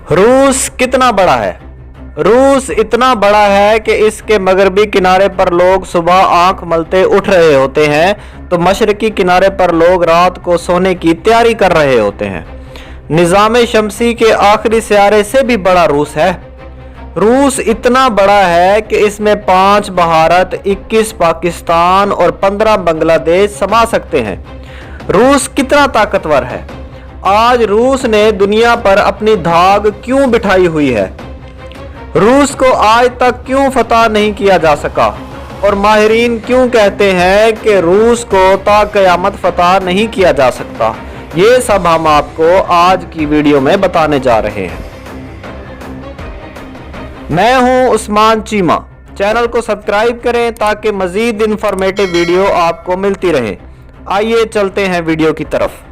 रूस कितना बड़ा है? रूस इतना बड़ा है कि इसके मगरबी किनारे पर लोग सुबह आंख मलते उठ रहे होते हैं तो मशरकी किनारे पर लोग रात को सोने की तैयारी कर रहे होते हैं। निज़ाम शमसी के आखिरी सियारे से भी बड़ा रूस है। रूस इतना बड़ा है कि इसमें 5 भारत, 21 पाकिस्तान और 15 बांग्लादेश समा सकते हैं। रूस कितना ताकतवर है? आज रूस ने दुनिया पर अपनी धाक क्यों बिठाई हुई है? रूस को आज तक क्यों फतह नहीं किया जा सका? और माहिरीन क्यों कहते हैं कि रूस को ता क़यामत फतह नहीं किया जा सकता? ये सब हम आपको आज की वीडियो में बताने जा रहे हैं। मैं हूं उस्मान चीमा। चैनल को सब्सक्राइब करें ताकि मज़ीद इंफॉर्मेटिव वीडियो आपको मिलती रहे। आइए चलते हैं वीडियो की तरफ।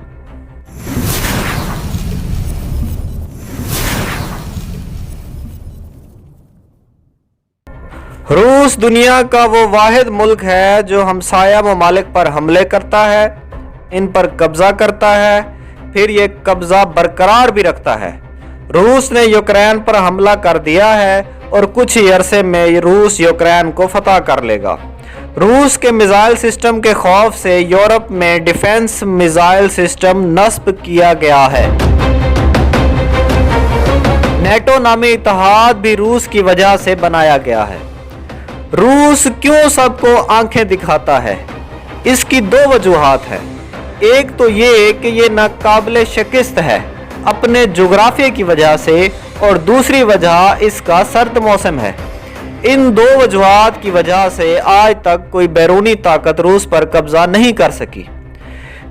रूस दुनिया का वो वाहिद मुल्क है जो हमसाया ममालिक पर हमले करता है, इन पर कब्जा करता है, फिर ये कब्जा बरकरार भी रखता है। रूस ने यूक्रेन पर हमला कर दिया है और कुछ ही अरसे में रूस यूक्रेन को फतह कर लेगा। रूस के मिसाइल सिस्टम के खौफ से यूरोप में डिफेंस मिसाइल सिस्टम नस्ब किया गया है। नेटो नामी इत्तेहाद भी रूस की वजह से बनाया गया है। रूस क्यों सबको आंखें दिखाता है? इसकी 2 वजूहात है। एक तो ये कि ये नाकाबिले शिकस्त है अपने जोग्राफिया की वजह से, और दूसरी वजह इसका सर्द मौसम है। इन 2 वजूहात की वजह से आज तक कोई बैरूनी ताकत रूस पर कब्जा नहीं कर सकी।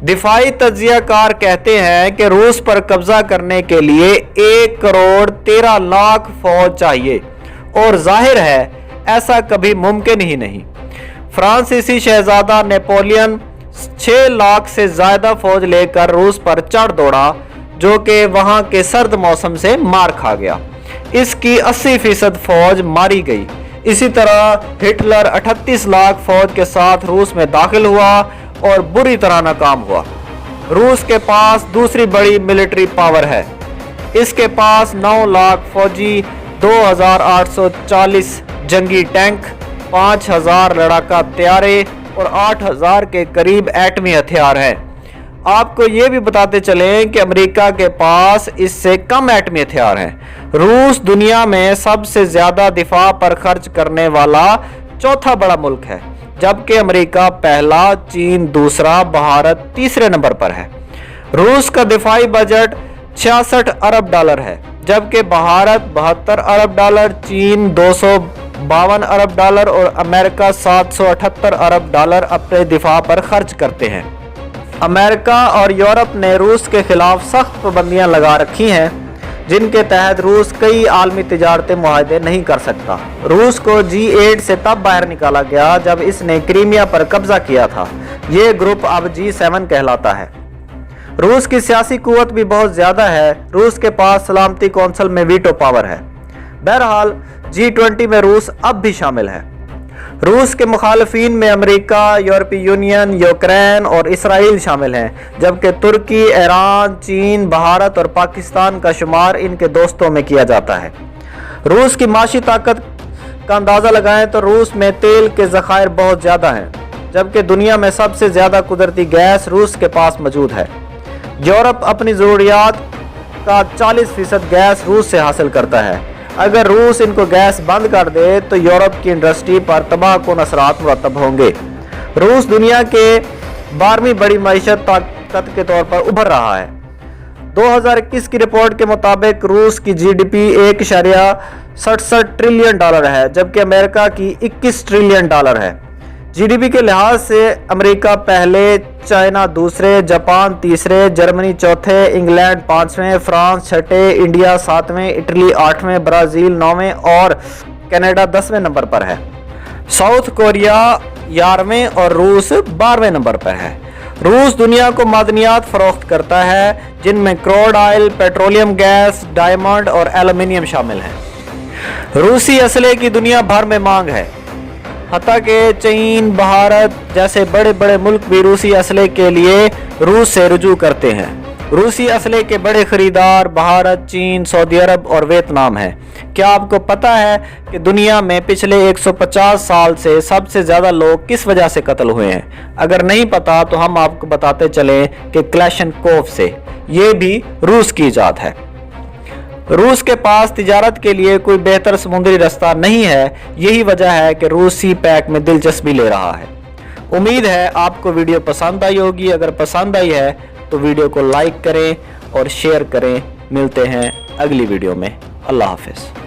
दिफाई तज्जियाकार कहते हैं कि रूस पर कब्जा करने के लिए 1 करोड़ 13 लाख फौज चाहिए, और जाहिर है ऐसा कभी मुमकिन ही नहीं। फ्रांसीसी शहजादा नेपोलियन 6 लाख से ज्यादा फौज लेकर रूस पर चढ़ दौड़ा, जो कि वहां के सर्द मौसम से मार खा गया। इसकी 80% फौज मारी गई। इसी तरह हिटलर 38 लाख फौज के साथ रूस में दाखिल हुआ और बुरी तरह नाकाम हुआ। रूस के पास दूसरी बड़ी मिलिट्री पावर है। इसके पास 9 लाख फौजी, 2840 जंगी टैंक, 5000 लड़ाका तैयारे और 8000 के करीब एटमी हथियार हैं। आपको ये भी बताते चलें कि अमेरिका के पास इससे कम एटमी हथियार हैं। रूस दुनिया में सबसे ज्यादा दिफा पर खर्च करने वाला चौथा बड़ा मुल्क है, जबकि अमेरिका पहला, चीन दूसरा, भारत तीसरे नंबर पर है। रूस का दिफाई बजट 66 अरब डॉलर है, जबकि भारत 72 अरब डॉलर, चीन 252 अरब डॉलर और अमेरिका 778 अरब डॉलर अपने दिफा पर खर्च करते हैं। अमेरिका और यूरोप ने रूस के खिलाफ सख्त पाबंदियां लगा रखी हैं, जिनके तहत रूस कई आलमी तिजारती मुआहदे नहीं कर सकता। रूस को G8 से तब बाहर निकाला गया जब इसने क्रीमिया पर कब्जा किया था। ये ग्रुप अब G7 कहलाता है। रूस की सियासी कुव्वत भी बहुत ज्यादा है। रूस के पास सलामती कौंसिल में वीटो पावर है। बहरहाल G20 में रूस अब भी शामिल है। रूस के मुखालफीन में अमेरिका, यूरोपीय यूनियन, यूक्रेन और इसराइल शामिल हैं, जबकि तुर्की, ईरान, चीन, भारत और पाकिस्तान का शुमार इनके दोस्तों में किया जाता है। रूस की माशी ताकत का अंदाज़ा लगाएं तो रूस में तेल के ज़खायर बहुत ज़्यादा हैं, जबकि दुनिया में सबसे ज़्यादा कुदरती गैस रूस के पास मौजूद है। यूरोप अपनी ज़रूरियात का 40% गैस रूस से हासिल करता है। अगर रूस इनको गैस बंद कर दे तो यूरोप की इंडस्ट्री पर तबाहकुन असरात मुरतब होंगे। रूस दुनिया के 12वीं बड़ी मईशत ताकत के तौर पर उभर रहा है। 2021 की रिपोर्ट के मुताबिक रूस की GDP 1.67 ट्रिलियन डॉलर है, जबकि अमेरिका की 21 ट्रिलियन डॉलर है। GDP के लिहाज से अमेरिका पहले, चाइना दूसरे, जापान तीसरे, जर्मनी चौथे, इंग्लैंड 5वें, फ्रांस 6ठे, इंडिया 7वें, इटली 8वें, ब्राज़ील 9वें और कनाडा 10वें नंबर पर है। साउथ कोरिया 11वें और रूस 12वें नंबर पर है। रूस दुनिया को मादनियात फरोख्त करता है, जिनमें crude oil, petroleum gas, diamond और एल्युमिनियम शामिल हैं। रूसी असले की दुनिया भर में मांग है। हत्ता कि चीन, भारत जैसे बड़े बड़े मुल्क भी रूसी असले के लिए रूस से रुजू करते हैं। रूसी असले के बड़े खरीदार भारत, चीन, सऊदी अरब और वियतनाम है। क्या आपको पता है कि दुनिया में पिछले 150 साल से सबसे ज़्यादा लोग किस वजह से कत्ल हुए हैं? अगर नहीं पता तो हम आपको बताते चलें कि क्लैशनकोव से। ये भी रूस की इजाद है। रूस के पास तिजारत के लिए कोई बेहतर समुद्री रास्ता नहीं है, यही वजह है कि रूस सी पैक में दिलचस्पी ले रहा है। उम्मीद है आपको वीडियो पसंद आई होगी। अगर पसंद आई है तो वीडियो को लाइक करें और शेयर करें। मिलते हैं अगली वीडियो में। अल्लाह हाफिज़।